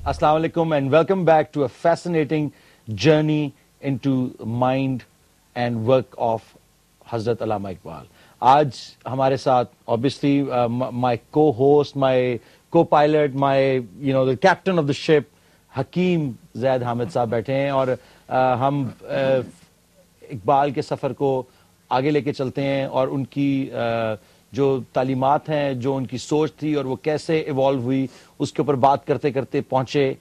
Assalamu alaikum and welcome back to a fascinating journey into mind and work of Hazrat Allama Iqbal. Aaj hamare saath obviously my co-host, my co-pilot, the captain of the ship, Hakeem Zaid Hamid صاحب بیٹھے ہیں اور ہم اقبال کے سفر کو آگے لے کے چلتے ہیں اور ان کی جو تعلیمات ہیں, جو ان کی سوچ تھی اور وہ کیسے ایوالو ہوئی, اس کے اوپر بات کرتے کرتے پہنچے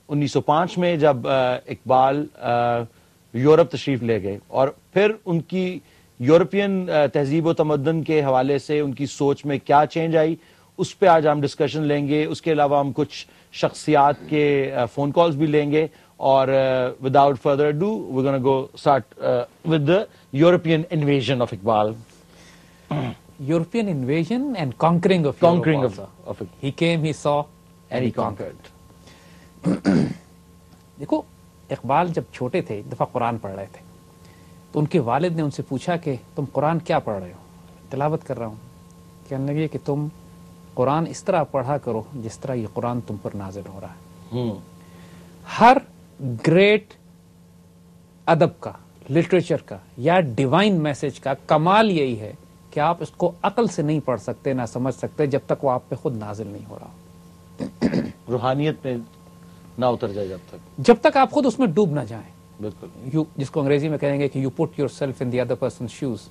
1905 میں جب اقبال یورپ تشریف لے گئے اور پھر ان کی یورپین تہذیب و تمدن کے حوالے سے ان کی سوچ میں کیا چینج آئی, اس پہ آج ہم ڈسکشن لیں گے. اس کے علاوہ ہم کچھ شخصیات کے فون کالز بھی لیں گے اور وداؤٹ فردر ادو we're going to go start with the European invasion of Iqbal. European invasion and conquering of Europe. He came, he saw and he conquered. دیکھو اقبال جب چھوٹے تھے ایک دفعہ قرآن پڑھ رہے تھے تو ان کے والد نے ان سے پوچھا کہ تم قرآن کیا پڑھ رہے ہو؟ تلاوت کر رہا ہوں. کہنے لگے کہ تم قرآن اس طرح پڑھا کرو جس طرح یہ قرآن تم پر نازل ہو رہا ہے. ہر گریٹ ادب کا, لٹریچر کا یا ڈیوائن میسج کا کمال یہی ہے کہ آپ اس کو عقل سے نہیں پڑھ سکتے, نہ سمجھ سکتے جب تک وہ آپ پہ خود نازل نہیں ہو رہا. روحانیت میں نہ اتر جائے جب تک آپ خود اس میں ڈوب نہ جائیں. بالکل, جس کو انگریزی میں کہیں گے کہ you put yourself in the other persons shoes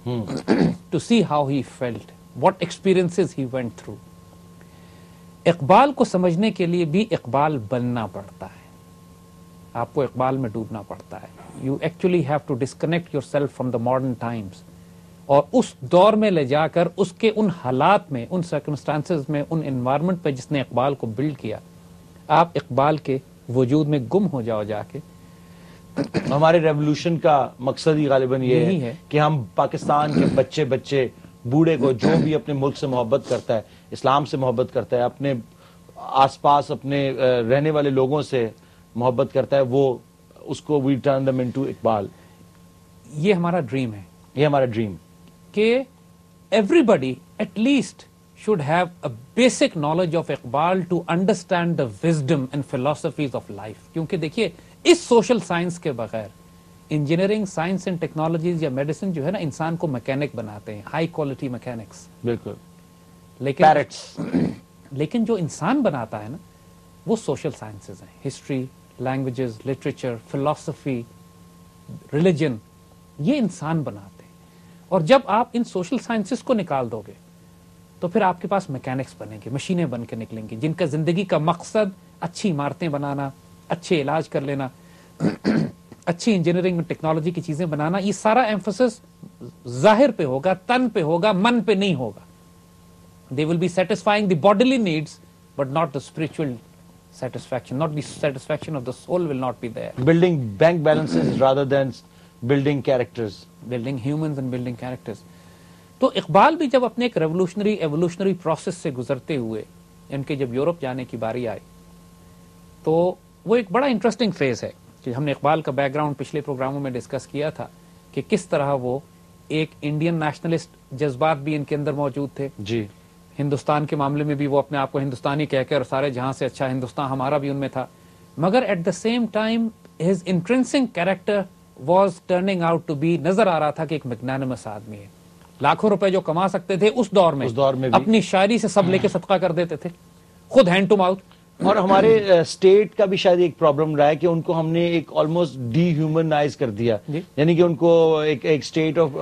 to see how he felt, what experiences he went through. Iqbal کو سمجھنے کے لیے بھی اقبال بننا پڑتا ہے, آپ کو اقبال میں ڈوبنا پڑتا ہے. You actually have to disconnect yourself from the modern times اور اس دور میں لے جا کر اس کے ان حالات میں, ان سرکمسٹانسز میں, ان انوائرمنٹ پہ جس نے اقبال کو بلڈ کیا, آپ اقبال کے وجود میں گم ہو جاؤ جا کے. ہمارے ریولوشن کا مقصد ہی غالباً یہ ہے کہ ہم پاکستان کے بچے بوڑھے کو, جو بھی اپنے ملک سے محبت کرتا ہے, اسلام سے محبت کرتا ہے, اپنے آس پاس اپنے رہنے والے لوگوں سے محبت کرتا ہے, وہ اس کو we turn them into Iqbal. یہ ہمارا ڈریم ہے, یہ ہمارا ڈریم کہ everybody at least should have a basic knowledge of Iqbal to understand the wisdom and philosophies of life. کیونکہ دیکھیے اس سوشل سائنس کے بغیر انجینئرنگ, سائنس اینڈ ٹیکنالوجیز یا میڈیسن جو ہے نا, انسان کو میکینک بناتے ہیں, ہائی کوالٹی میکینکس. بالکل, لیکن جو انسان بناتا ہے نا وہ سوشل سائنسز ہیں, ہسٹری, لینگویجز, لٹریچر, فلسفی, ریلیجن, یہ انسان بناتے ہیں. اور جب آپ ان سوشل سائنسز کو نکال دو گے تو پھر آپ کے پاس میکینکس بنیں گے, مشینیں بن کے نکلیں گی جن کا زندگی کا مقصد اچھی عمارتیں بنانا, اچھے علاج کر لینا, اچھی انجینئرنگ میں ٹیکنالوجی کی چیزیں بنانا. یہ سارا ایمفسس ظاہر پہ ہوگا, تن پہ ہوگا, من پہ نہیں ہوگا. They will be satisfying the bodily needs but not the spiritual satisfaction, not the satisfaction of the soul will not be there. Building bank balances rather than building characters. Building humans and building characters. تو اقبال بھی جب اپنے ایک evolutionary process سے گزرتے ہوئے ان کے جب یورپ جانے کی باری آئی تو وہ ایک بڑا انٹرسٹنگ فیز ہے کہ ہم نے اقبال کا بیک گراؤنڈ پچھلے پروگراموں میں ڈسکس کیا تھا کہ کس طرح وہ ایک انڈین نیشنلسٹ جذبات بھی ان کے اندر موجود تھے. جی, ہندوستان کے معاملے میں بھی وہ اپنے آپ کو ہندوستانی کہہ کے اور سارے جہاں سے اچھا ہندوستان ہمارا بھی ان میں تھا. مگر at the same time his intrinsic character was turning out to be, نظر آ رہا تھا کہ ایک میگنانمس آدمی ہے. لاکھوں روپے جو کما سکتے تھے اس دور میں اپنی شاعری سے سب لے کے صدقہ کر دیتے تھے, خود ہینڈ ٹو ماؤتھ. اور ہمارے اسٹیٹ کا بھی شاید ایک پرابلم رہا ہے کہ ان کو ہم نے ایک آلموسٹ ڈی ہیومنائز کر دیا, یعنی کہ ان کو ایک اسٹیٹ آف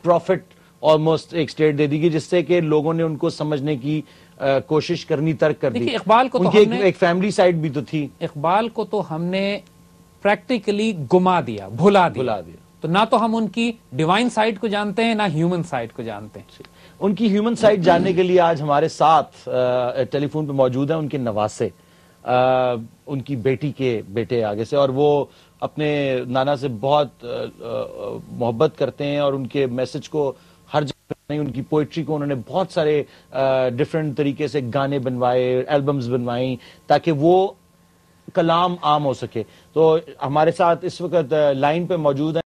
پروفٹ آلموسٹ ایک اسٹیٹ دے دی گئی جس سے کہ لوگوں نے ان کو سمجھنے کی کوشش کرنی ترک کر دی. اقبال کو تو ایک فیملی سائڈ بھی تو تھی. اقبال کو تو ہم نے پریکٹیکلی گما دیا, بھلا دیا. تو نہ تو ہم ان کی ڈیوائن سائڈ کو جانتے ہیں نہ ہیومن سائڈ کو جانتے ہیں. ان کی ہیومن سائڈ جاننے کے لیے آج ہمارے ساتھ ٹیلی فون پہ موجود ہیں ان کے نواسے, ان کی بیٹی کے بیٹے آگے سے, اور وہ اپنے نانا سے بہت محبت کرتے ہیں اور ان کے میسج کو ہر جگہ, ان کی پوئٹری کو انہوں نے بہت سارے ڈفرینٹ طریقے سے گانے بنوائے, البمز بنوائیں تاکہ وہ کلام عام ہو سکے. تو ہمارے ساتھ اس وقت لائن پہ موجود ہیں